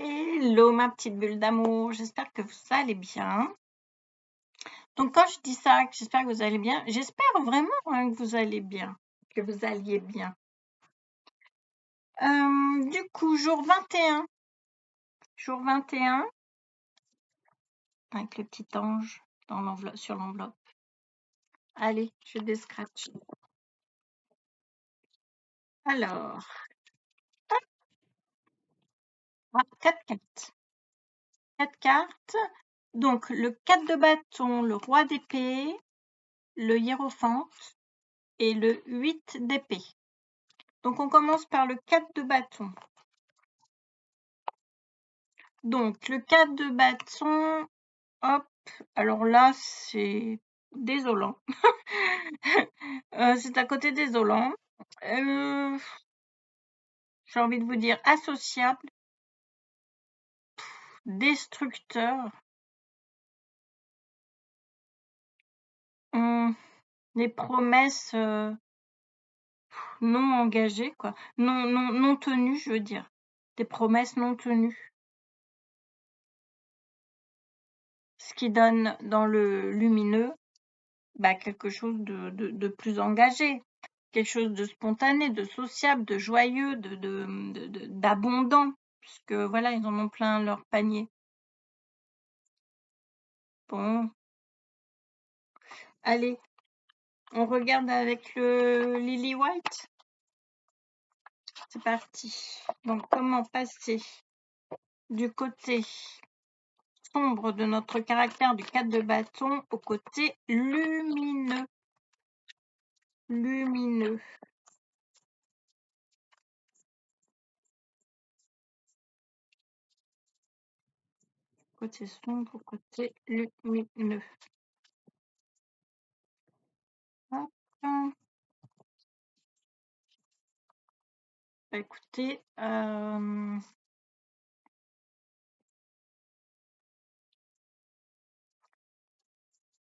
Hello ma petite bulle d'amour, j'espère que vous allez bien. Donc quand je dis ça, que j'espère que vous allez bien, j'espère vraiment que vous allez bien, que vous alliez bien. Du coup, jour 21, avec le petit ange dans l'enveloppe, sur l'enveloppe. Allez, je descratch. Alors, 4 cartes. 4 cartes. Donc, le 4 de bâton, le roi d'épée, le hiérophante et le 8 d'épée. Donc, on commence par le 4 de bâton. Donc, le 4 de bâton, hop, alors là, c'est désolant. C'est à côté désolant. J'ai envie de vous dire associable, destructeur, des promesses non engagées, quoi. Non tenues, je veux dire. Des promesses non tenues. Ce qui donne dans le lumineux quelque chose de plus engagé, quelque chose de spontané, de sociable, de joyeux, d'abondant, puisque voilà, ils en ont plein leur panier. Bon. Allez, on regarde avec le Lily White. C'est parti. Donc, comment passer du côté sombre de notre caractère du 4 de bâton au côté lumineux. Lumineux. Côté sombre, côté lumineux. Hop. Écoutez,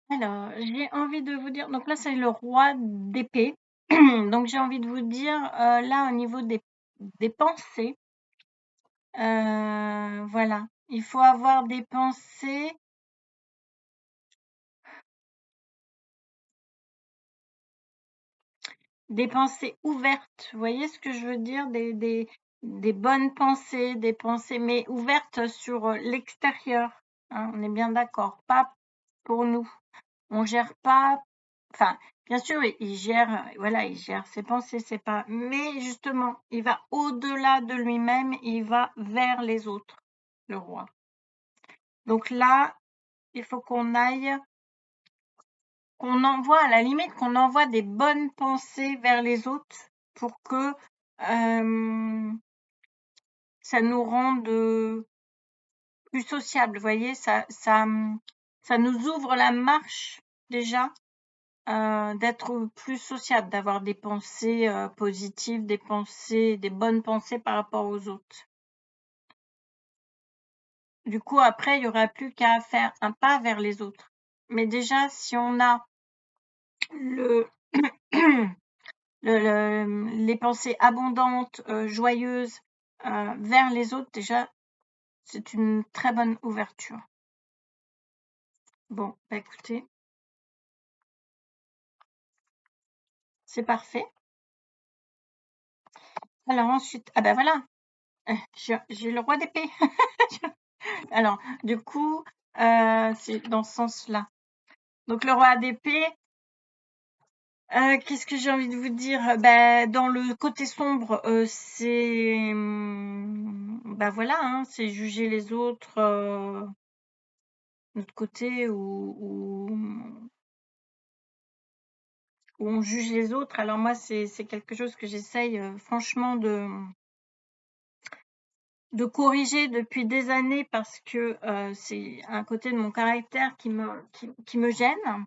alors, j'ai envie de vous dire, donc là c'est le roi d'épée, donc j'ai envie de vous dire, là au niveau des pensées, voilà, il faut avoir des pensées ouvertes, vous voyez ce que je veux dire? Des bonnes pensées, des pensées, mais ouvertes sur l'extérieur, hein, on est bien d'accord, pas pour nous. On gère pas, enfin, bien sûr, il gère, voilà, il gère ses pensées, c'est pas, mais justement, il va au-delà de lui-même, il va vers les autres, le roi. Donc là, il faut qu'on aille, qu'on envoie, à la limite, qu'on envoie des bonnes pensées vers les autres pour que ça nous rende plus sociables, vous voyez, ça nous ouvre la marche déjà d'être plus sociable, d'avoir des pensées positives, des bonnes pensées par rapport aux autres. Du coup, après, il n'y aura plus qu'à faire un pas vers les autres. Mais déjà, si on a les pensées abondantes, joyeuses vers les autres, déjà, c'est une très bonne ouverture. Bon, écoutez, c'est parfait. Alors ensuite, ah ben voilà, j'ai le roi d'épée. Alors, du coup, c'est dans ce sens-là. Donc, le roi d'épée, qu'est-ce que j'ai envie de vous dire? Dans le côté sombre, c'est voilà, hein, c'est juger les autres, notre côté où on juge les autres. Alors moi, c'est quelque chose que j'essaye franchement de corriger depuis des années parce que c'est un côté de mon caractère qui me gêne.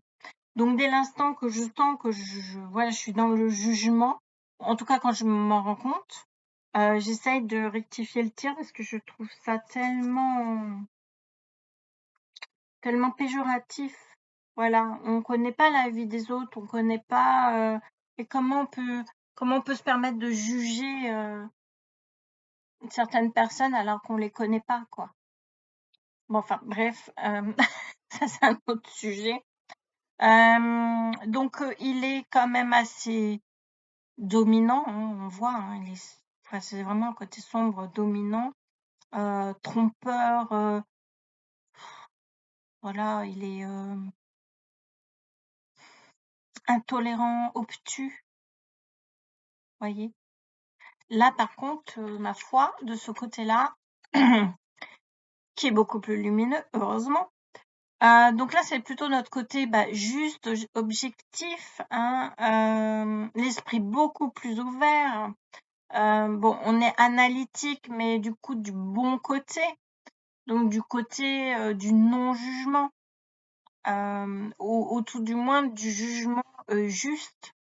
Donc dès l'instant que je sens que je suis dans le jugement, en tout cas quand je m'en rends compte, j'essaye de rectifier le tir parce que je trouve ça tellement péjoratif. Voilà, on connaît pas la vie des autres, on connaît pas et comment on peut se permettre de juger certaines personnes alors qu'on les connaît pas, quoi. Bon, enfin, bref, ça c'est un autre sujet. Donc, il est quand même assez dominant, hein, on voit, hein, enfin, c'est vraiment un côté sombre, dominant, trompeur, voilà, il est intolérant, obtus, voyez. Là, par contre, ma foi, de ce côté-là, qui est beaucoup plus lumineux, heureusement. Donc là, c'est plutôt notre côté juste, objectif, hein, l'esprit beaucoup plus ouvert. Bon, on est analytique, mais du coup du bon côté, donc du côté du non-jugement, ou tout du moins du jugement juste,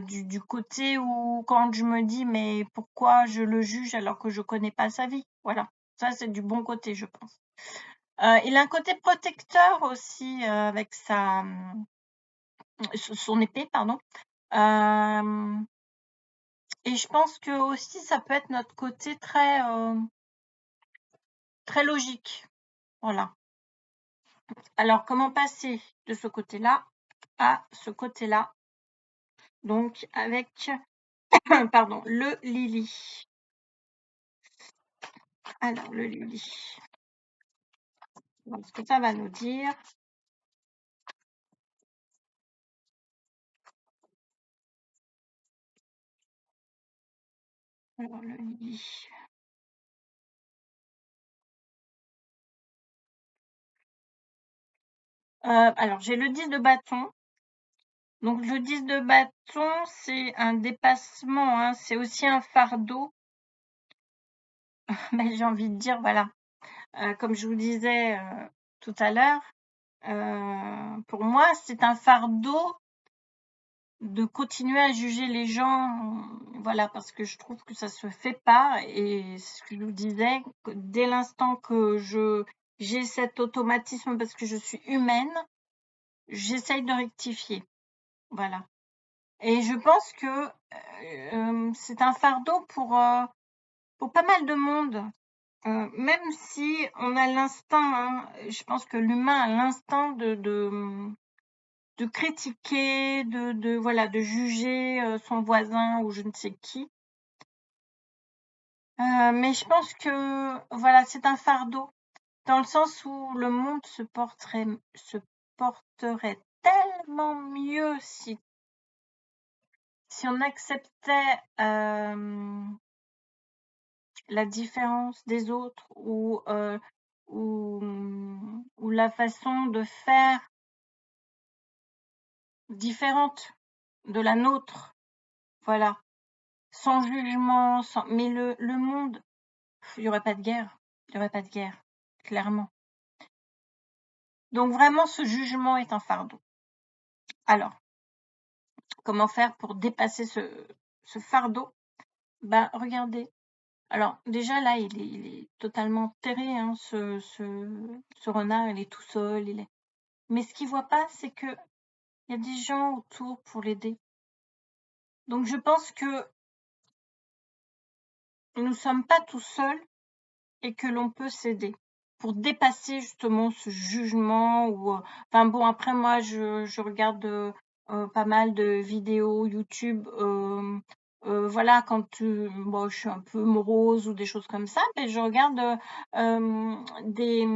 du côté où quand je me dis mais pourquoi je le juge alors que je connais pas sa vie, voilà, ça c'est du bon côté, je pense. Il a un côté protecteur aussi avec son épée, pardon. Et je pense que aussi ça peut être notre côté très très logique, voilà. Alors comment passer de ce côté-là à ce côté-là? Donc avec pardon, le Lily. Alors le Lily. Donc, ce que ça va nous dire. Alors le Lily. Alors j'ai le 10 de bâton. Donc le 10 de bâton, c'est un dépassement, hein, c'est aussi un fardeau. Mais j'ai envie de dire, voilà, comme je vous disais tout à l'heure, pour moi, c'est un fardeau de continuer à juger les gens, voilà, parce que je trouve que ça se fait pas. Et ce que je vous disais, que dès l'instant que j'ai cet automatisme parce que je suis humaine, j'essaye de rectifier, voilà. Et je pense que c'est un fardeau pour pas mal de monde. Même si on a l'instinct, hein, je pense que l'humain a l'instinct de critiquer, voilà, de juger son voisin ou je ne sais qui. Mais je pense que voilà, c'est un fardeau dans le sens où le monde se porterait tellement mieux si on acceptait la différence des autres ou la façon de faire différente de la nôtre, voilà, sans jugement, mais le monde, il y aurait pas de guerre, il y aurait pas de guerre, clairement. Donc vraiment, ce jugement est un fardeau. Alors, comment faire pour dépasser ce fardeau? Ben, regardez. Alors, déjà là, il est totalement terré, hein, ce renard, il est tout seul, Mais ce qu'il voit pas, c'est que il y a des gens autour pour l'aider. Donc je pense que nous sommes pas tout seuls et que l'on peut s'aider pour dépasser justement ce jugement ou enfin bon, après moi je regarde pas mal de vidéos YouTube, voilà, quand bon, je suis un peu morose ou des choses comme ça, mais je regarde des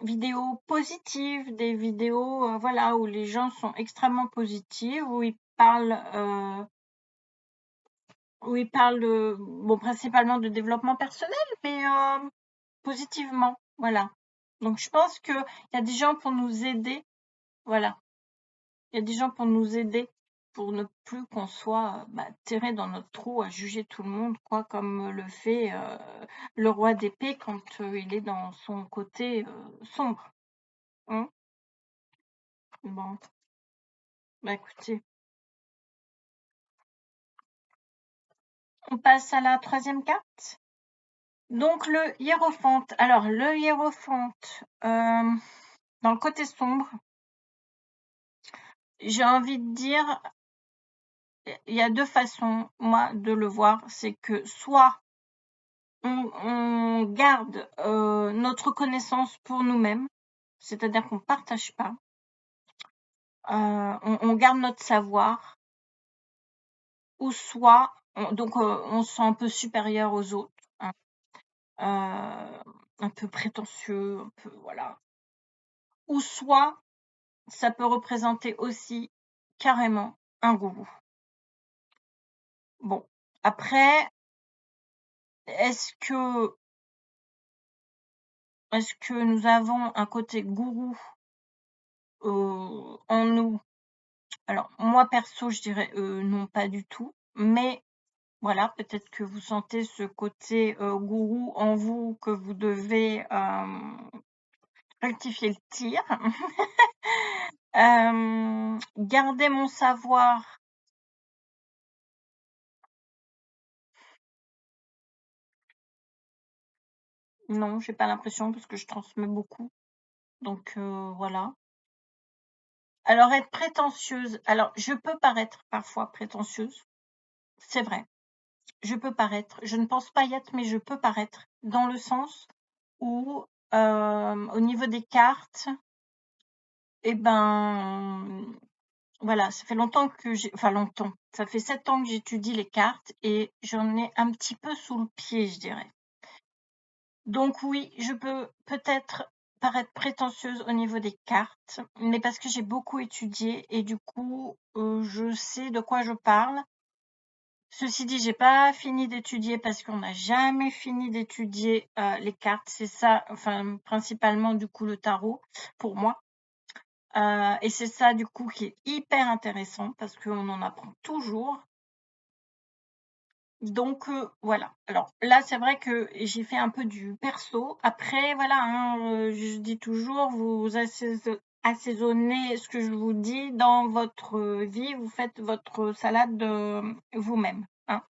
vidéos positives, des vidéos voilà, où les gens sont extrêmement positifs, où ils parlent bon, principalement de développement personnel, mais positivement, voilà. Donc je pense qu'il y a des gens pour nous aider, voilà. Il y a des gens pour nous aider, pour ne plus qu'on soit terré dans notre trou à juger tout le monde, quoi, comme le fait le roi d'épée quand il est dans son côté sombre. Hein. Bon, écoutez, on passe à la troisième carte. Donc le hiérophante. Alors le hiérophante, dans le côté sombre, j'ai envie de dire, il y a deux façons, moi, de le voir. C'est que soit on garde notre connaissance pour nous-mêmes, c'est-à-dire qu'on ne partage pas. On garde notre savoir, ou soit, on se sent un peu supérieur aux autres, hein, un peu prétentieux, un peu, voilà. Ou soit, ça peut représenter aussi carrément un gourou. Bon, après, est-ce que nous avons un côté gourou en nous? Alors, moi perso, je dirais non, pas du tout. Mais voilà, peut-être que vous sentez ce côté gourou en vous, que vous devez rectifier le tir. Garder mon savoir. Non, j'ai pas l'impression, parce que je transmets beaucoup. Donc voilà. Alors, être prétentieuse. Alors, je peux paraître parfois prétentieuse. C'est vrai. Je peux paraître. Je ne pense pas y être, mais je peux paraître. Dans le sens où, au niveau des cartes, eh ben, voilà, ça fait longtemps que longtemps. Ça fait 7 ans que j'étudie les cartes et j'en ai un petit peu sous le pied, je dirais. Donc oui, je peux peut-être paraître prétentieuse au niveau des cartes, mais parce que j'ai beaucoup étudié et du coup, je sais de quoi je parle. Ceci dit, j'ai pas fini d'étudier, parce qu'on n'a jamais fini d'étudier les cartes. C'est ça, enfin principalement du coup le tarot pour moi. Et c'est ça du coup qui est hyper intéressant, parce qu'on en apprend toujours. Donc voilà. Alors là, c'est vrai que j'ai fait un peu du perso. Après, voilà, hein, je dis toujours, vous assaisonnez ce que je vous dis dans votre vie, vous faites votre salade vous-même, hein.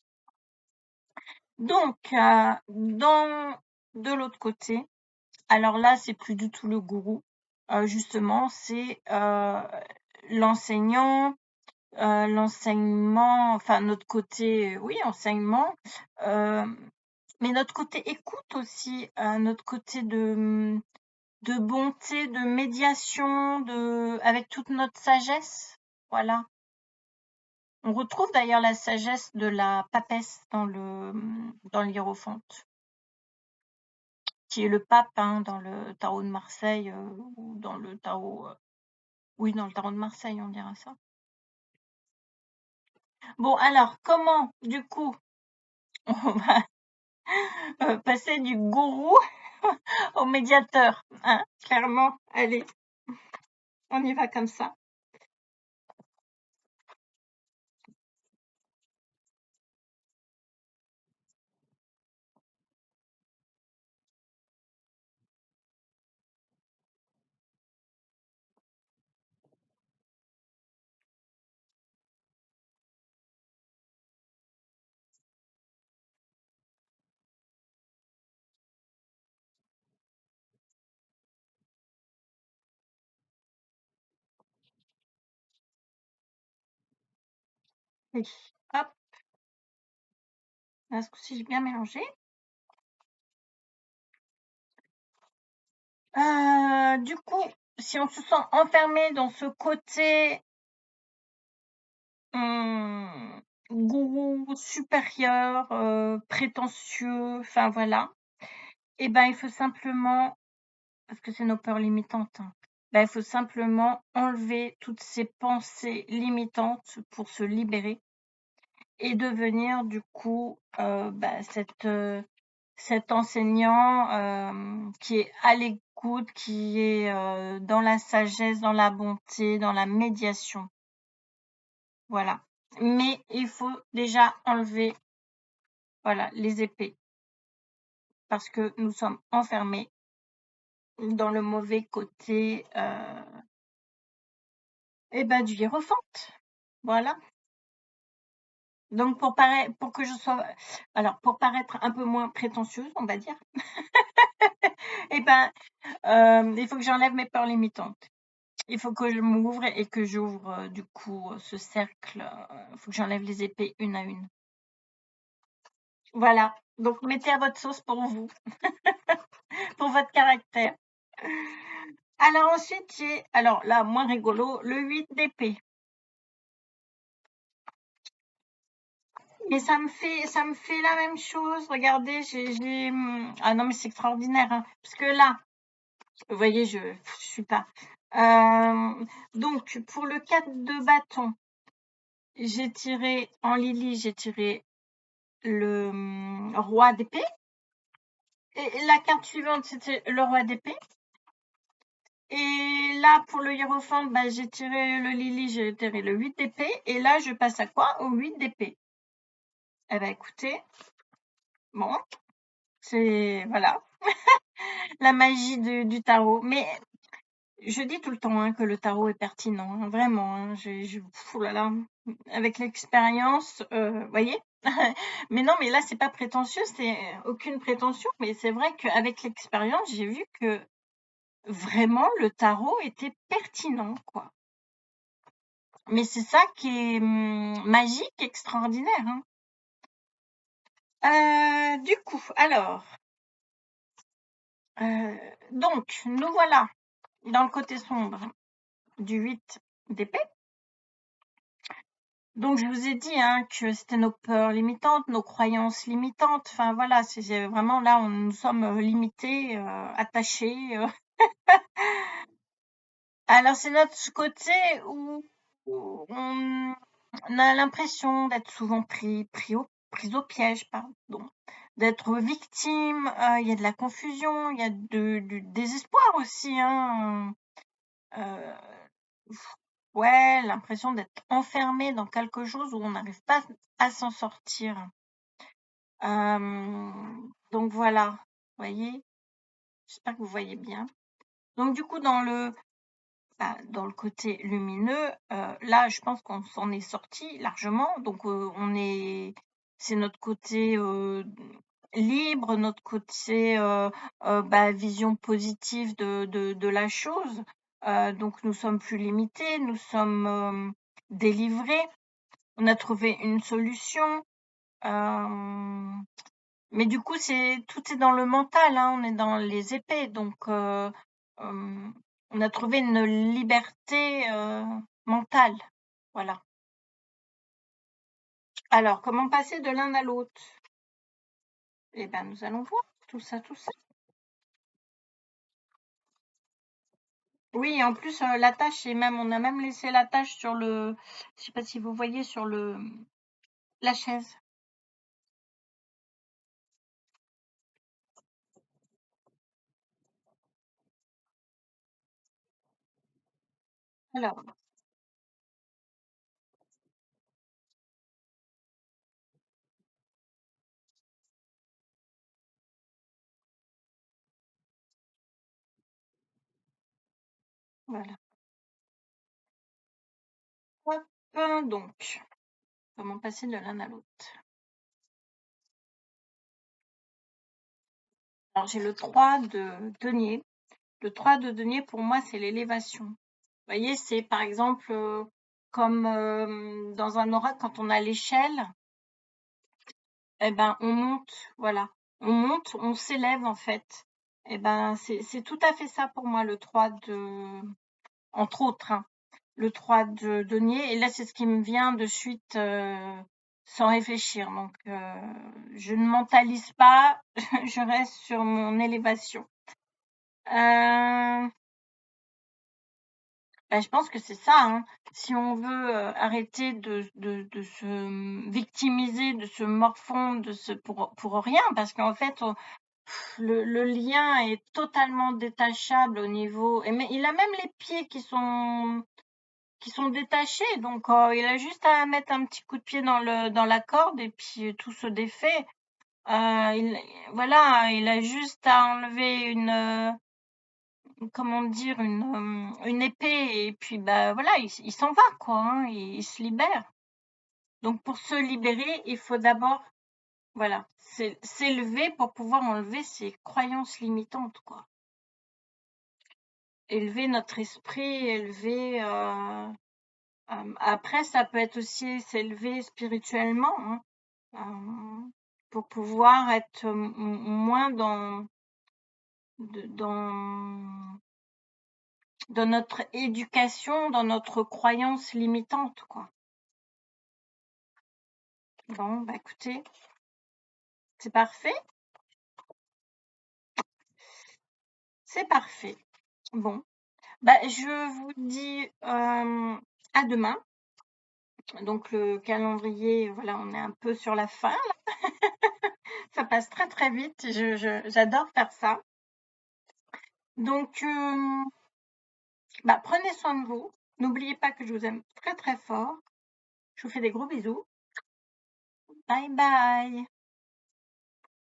Donc, de l'autre côté, alors là, c'est plus du tout le gourou. Justement, c'est l'enseignant, l'enseignement, enfin notre côté, oui, enseignement, mais notre côté écoute aussi, notre côté de bonté, de médiation, avec toute notre sagesse, voilà. On retrouve d'ailleurs la sagesse de la papesse dans l'hiérophante, qui est le pape, hein, dans le tarot de Marseille, ou dans le tarot, oui, dans le tarot de Marseille, on dira ça. Bon, alors, comment, du coup, on va passer du gourou au médiateur, hein, clairement. Allez, on y va comme ça. Oui. Hop, là, ce coup-ci, j'ai bien mélangé. Du coup, si on se sent enfermé dans ce côté gourou supérieur, prétentieux, enfin voilà, et ben il faut simplement, parce que c'est nos peurs limitantes, hein, il faut simplement enlever toutes ces pensées limitantes pour se libérer et devenir du coup cet enseignant qui est à l'écoute, qui est dans la sagesse, dans la bonté, dans la médiation. Voilà. Mais il faut déjà enlever, voilà, les épées, parce que nous sommes enfermés dans le mauvais côté du hiérophante. Voilà. Donc pour que je sois, alors pour paraître un peu moins prétentieuse, on va dire, il faut que j'enlève mes peurs limitantes. Il faut que je m'ouvre et que j'ouvre du coup ce cercle. Il faut que j'enlève les épées une à une. Voilà. Donc, mettez à votre sauce pour vous, pour votre caractère. Alors ensuite, j'ai, alors là, moins rigolo, le 8 d'épée. Mais ça me fait la même chose. Regardez, ah non, mais c'est extraordinaire, hein. Parce que là, vous voyez, je suis pas. Donc, pour le 4 de bâton, j'ai tiré, en Lily, j'ai tiré le roi d'épée. Et la carte suivante, c'était le roi d'épée. Et là, pour le hiérophant, bah, j'ai tiré le Lily, j'ai tiré le 8 d'épée. Et là, je passe à quoi? Au 8 d'épée. Eh ben, écoutez, bon, c'est, voilà, la magie du tarot. Mais je dis tout le temps, hein, que le tarot est pertinent, hein, vraiment, hein. Ouh là là, avec l'expérience, voyez? Mais non, mais là, c'est pas prétentieux, c'est aucune prétention, mais c'est vrai qu'avec l'expérience, j'ai vu que vraiment le tarot était pertinent, quoi. Mais c'est ça qui est magique, extraordinaire, hein. Du coup, alors, donc, nous voilà dans le côté sombre du 8 d'épée. Donc, je vous ai dit, hein, que c'était nos peurs limitantes, nos croyances limitantes. Enfin, voilà, c'est vraiment là, nous sommes limités, attachés. Alors, c'est notre côté où on a l'impression d'être souvent pris au piège, pardon, d'être victime. Il y a de la confusion, il y a du désespoir aussi, hein. Euh, ouais, l'impression d'être enfermé dans quelque chose où on n'arrive pas à s'en sortir. Donc voilà, voyez, j'espère que vous voyez bien. Donc du coup, dans le côté lumineux, là, je pense qu'on s'en est sorti largement. Donc c'est notre côté libre, notre côté vision positive de la chose. Donc nous sommes plus limités, nous sommes délivrés. On a trouvé une solution. Mais du coup, tout est dans le mental, hein, on est dans les épées, donc on a trouvé une liberté mentale, voilà. Alors, comment passer de l'un à l'autre? Eh bien, nous allons voir tout ça, tout ça. Oui, en plus, la tâche, on a même laissé la tâche sur je sais pas si vous voyez sur la chaise. Alors, voilà. Hop, donc, comment passer de l'un à l'autre? Alors, j'ai le 3 de denier. Le 3 de denier, pour moi, c'est l'élévation. Vous voyez, c'est par exemple comme dans un oracle, quand on a l'échelle, eh ben, on monte, voilà. On monte, on s'élève en fait. Eh ben, c'est tout à fait ça pour moi, le 3 entre autres, hein, le 3 de denier. Et là, c'est ce qui me vient de suite sans réfléchir. Donc, je ne mentalise pas, je reste sur mon élévation. Je pense que c'est ça, hein. Si on veut arrêter de se victimiser, de se morfondre, pour rien, parce qu'en fait, le lien est totalement détachable au niveau. Mais il a même les pieds qui sont détachés, donc il a juste à mettre un petit coup de pied dans la corde et puis tout se défait. Voilà, il a juste à enlever comment dire, une épée et puis bah voilà, il s'en va quoi, hein, il se libère. Donc pour se libérer, il faut d'abord, voilà, s'élever pour pouvoir enlever ses croyances limitantes quoi. Élever notre esprit, élever. Après, ça peut être aussi s'élever spirituellement, hein. pour pouvoir être moins dans notre éducation, dans notre croyance limitante, quoi. Bon, bah écoutez, c'est parfait. C'est parfait. Bon, bah je vous dis à demain. Donc le calendrier, voilà, on est un peu sur la fin. Là. Ça passe très très vite. J'adore faire ça. Donc, bah, prenez soin de vous. N'oubliez pas que je vous aime très très fort. Je vous fais des gros bisous. Bye bye.